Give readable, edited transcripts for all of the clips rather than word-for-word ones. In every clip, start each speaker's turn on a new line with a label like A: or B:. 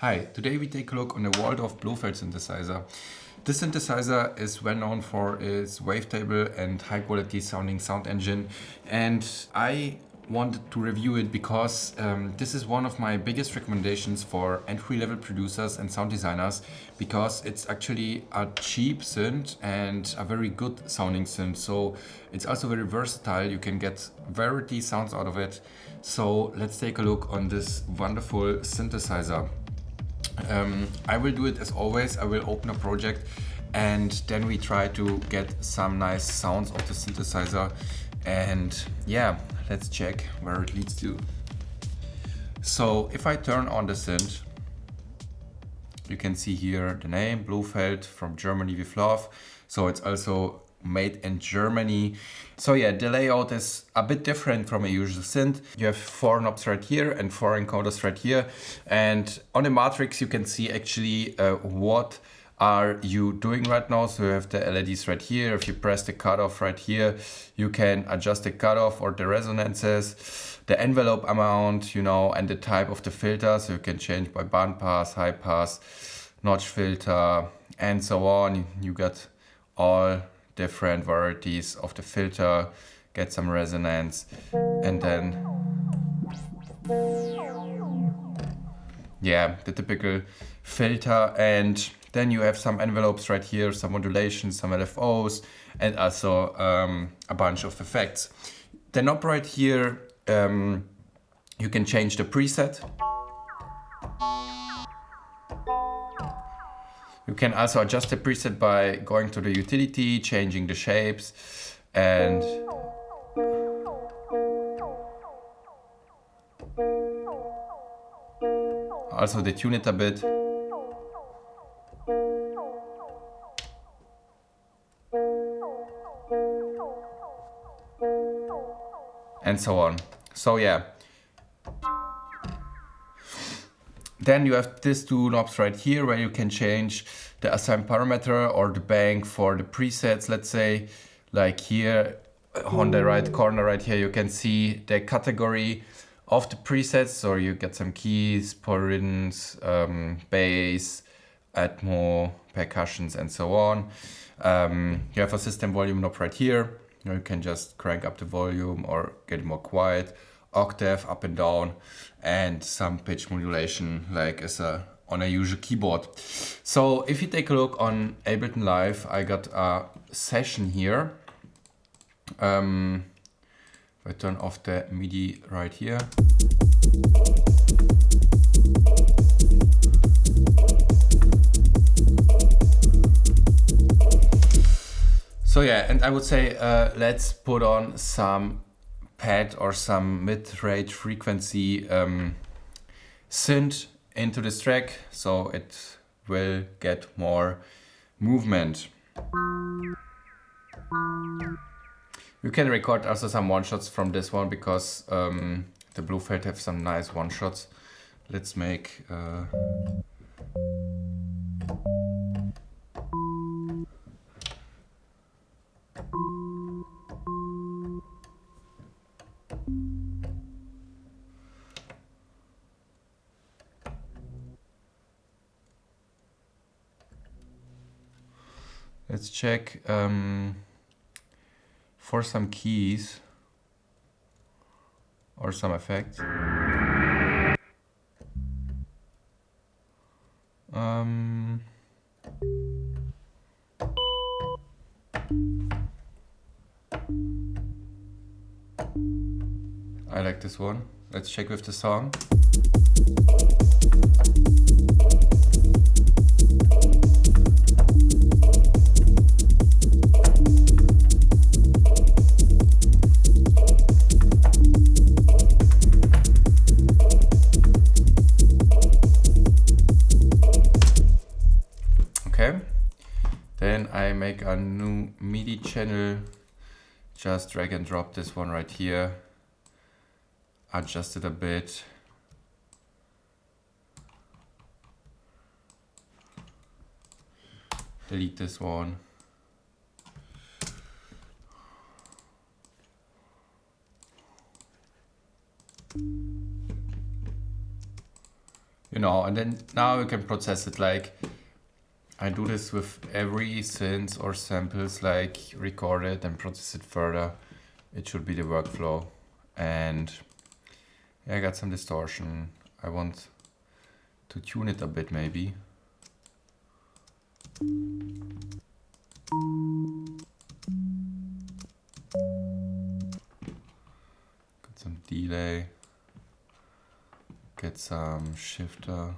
A: Hi, today we take a look on the Waldorf Blofeld synthesizer. This synthesizer is well known for its wavetable and high quality sounding sound engine, and I wanted to review it because this is one of my biggest recommendations for entry-level producers and sound designers, because it's actually a cheap synth and a very good sounding synth. So it's also very versatile. You can get variety sounds out of it. So let's take a look on this wonderful synthesizer. I will do it as always. I will open a project and then we try to get some nice sounds of the synthesizer, and yeah, let's check where it leads to. So if I turn on the synth, you can see here the name Blofeld, from Germany with love. So it's also made in Germany. So yeah, the layout is a bit different from a usual synth. You have 4 knobs right here and 4 encoders right here. And on the matrix, you can see actually what are you doing right now. So you have the LEDs right here. If you press the cutoff right here, you can adjust the cutoff or the resonances, the envelope amount, and the type of the filter. So you can change by band pass, high pass, notch filter, and so on. You got all different varieties of the filter, get some resonance, and then yeah, the typical filter. And then you have some envelopes right here, some modulations, some LFOs, and also a bunch of effects. The knob right here, you can change the preset. You can also adjust the preset by going to the utility, changing the shapes, and also detune it a bit. And so on. So yeah. Then you have these 2 knobs right here where you can change the assign parameter or the bank for the presets. Let's say, like here on the right corner right here, you can see the category of the presets. So you get some keys, polyrhythms, bass, Atmo, percussions, and so on. You have a system volume knob right here. You can just crank up the volume or get it more quiet. Octave up and down, and some pitch modulation like on a usual keyboard. So if you take a look on Ableton Live, I got a session here. I turn off the MIDI right here. So yeah, and I would say let's put on some pad or some mid-range frequency synth into this track, so it will get more movement. You can record also some one-shots from this one, because the Blofeld have some nice one-shots. Let's make let's check for some keys or some effects. I like this one. Let's check with the song. Then I make a new MIDI channel, just drag and drop this one right here, adjust it a bit. Delete this one. and then now you can process it. Like I do this with every synth or samples, like record it and process it further. It should be the workflow. And yeah, I got some distortion. I want to tune it a bit maybe. Got some delay. Get some shifter.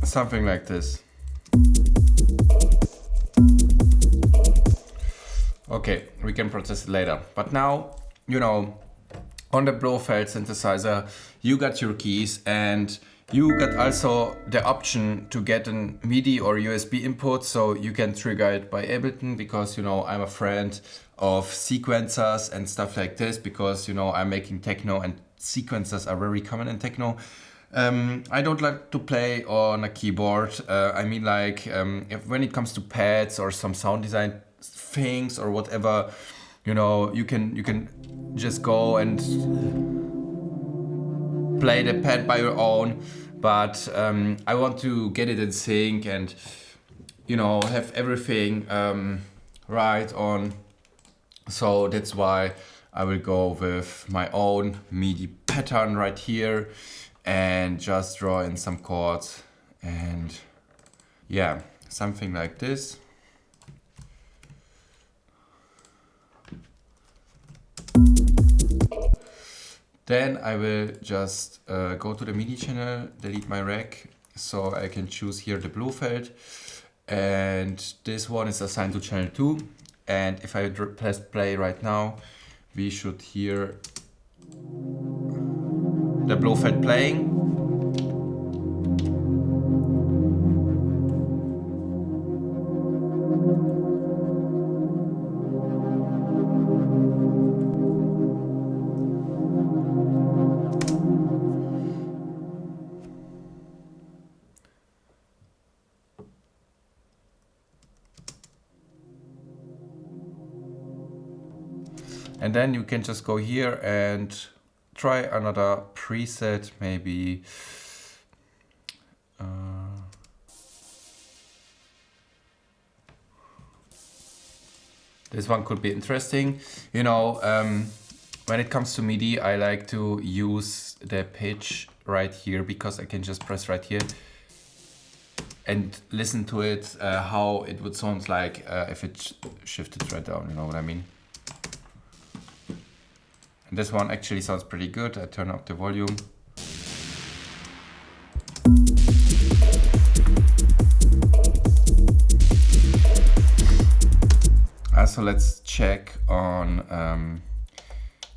A: Something like this. Okay, we can process it later. But now, on the Blofeld synthesizer, you got your keys and you got also the option to get a MIDI or USB input, so you can trigger it by Ableton, because I'm a friend of sequencers and stuff like this, because I'm making techno and sequencers are very common in techno. I don't like to play on a keyboard. I mean, like when it comes to pads or some sound design things or whatever, you can just go and play the pad by your own. But I want to get it in sync and have everything right on. So that's why I will go with my own MIDI pattern right here and just draw in some chords, and yeah, something like this. Then I will just go to the MIDI channel, delete my rack, so I can choose here the Blofeld, and this one is assigned to channel 2, and if I press play right now, we should hear the Blofeld playing. And then you can just go here and try another preset, maybe this one could be interesting. When it comes to MIDI, I like to use the pitch right here, because I can just press right here and listen to it, how it would sound like if it shifted right down, you know what I mean? And this one actually sounds pretty good. I turn up the volume. So let's check on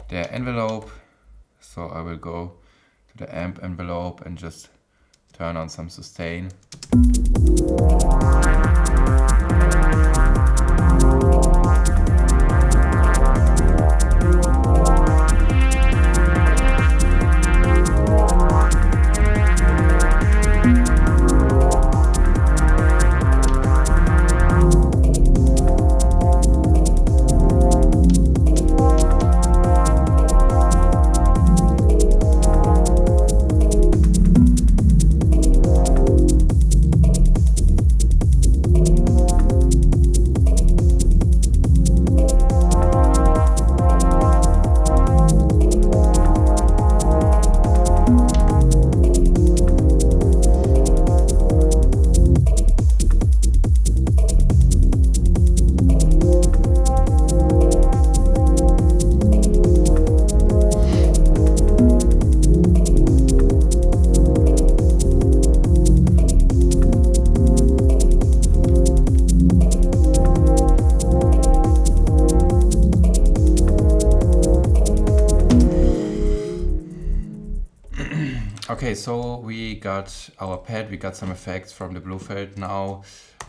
A: the envelope. So I will go to the amp envelope and just turn on some sustain. Okay, so we got our pad, we got some effects from the Blofeld now.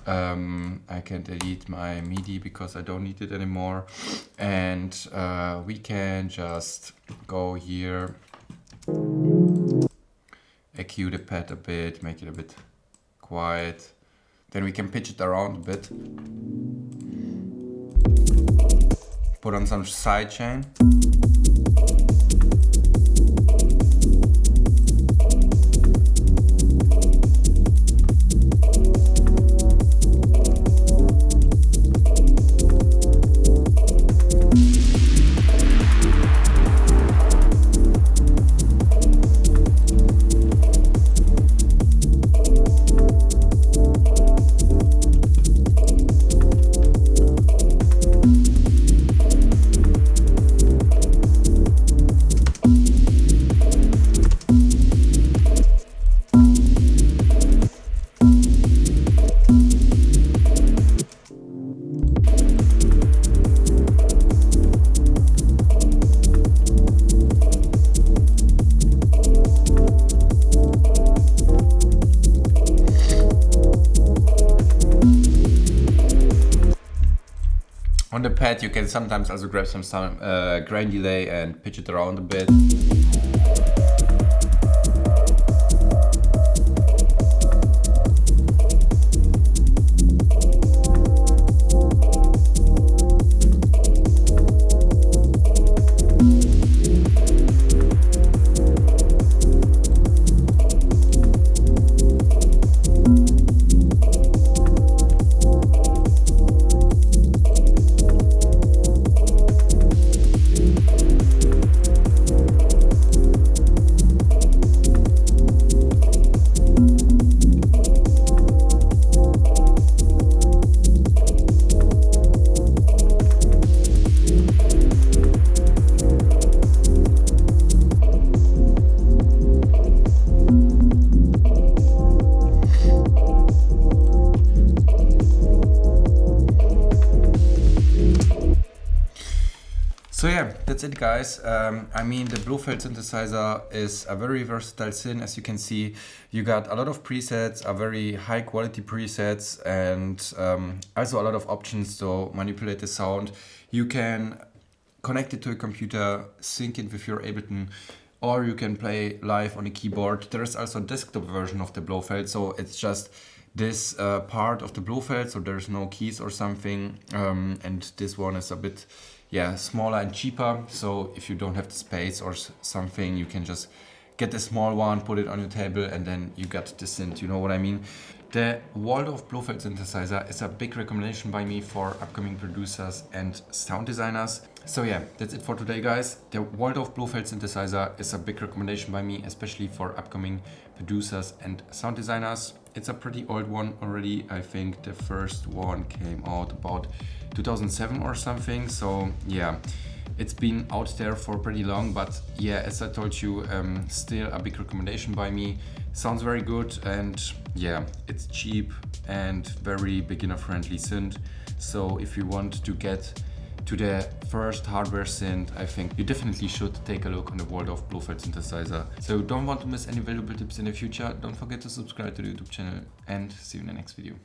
A: I can delete my MIDI because I don't need it anymore. And we can just go here, EQ the pad a bit, make it a bit quiet. Then we can pitch it around a bit. Put on some sidechain. On the pad you can sometimes also grab some grain delay and pitch it around a bit. So yeah, that's it guys. I mean, the Blofeld synthesizer is a very versatile synth. As you can see, you got a lot of presets, a very high quality presets, and also a lot of options to manipulate the sound. You can connect it to a computer, sync it with your Ableton, or you can play live on a keyboard. There is also a desktop version of the Blofeld, so it's just this part of the Blofeld, so there's no keys or something, and this one is a bit smaller and cheaper. So if you don't have the space or something, you can just get the small one, put it on your table, and then you got the synth, you know what I mean? The Waldorf Blofeld synthesizer is a big recommendation by me for upcoming producers and sound designers. So yeah, that's it for today guys. The Waldorf Blofeld synthesizer is a big recommendation by me, especially for upcoming producers and sound designers. It's a pretty old one already. I think the first one came out about 2007 or something. So yeah, it's been out there for pretty long, but yeah, as I told you, still a big recommendation by me. Sounds very good, and yeah, it's cheap and very beginner friendly synth. So if you want to get to the first hardware synth, I think you definitely should take a look on the Waldorf Blofeld synthesizer. So don't want to miss any valuable tips in the future. Don't forget to subscribe to the YouTube channel, and see you in the next video.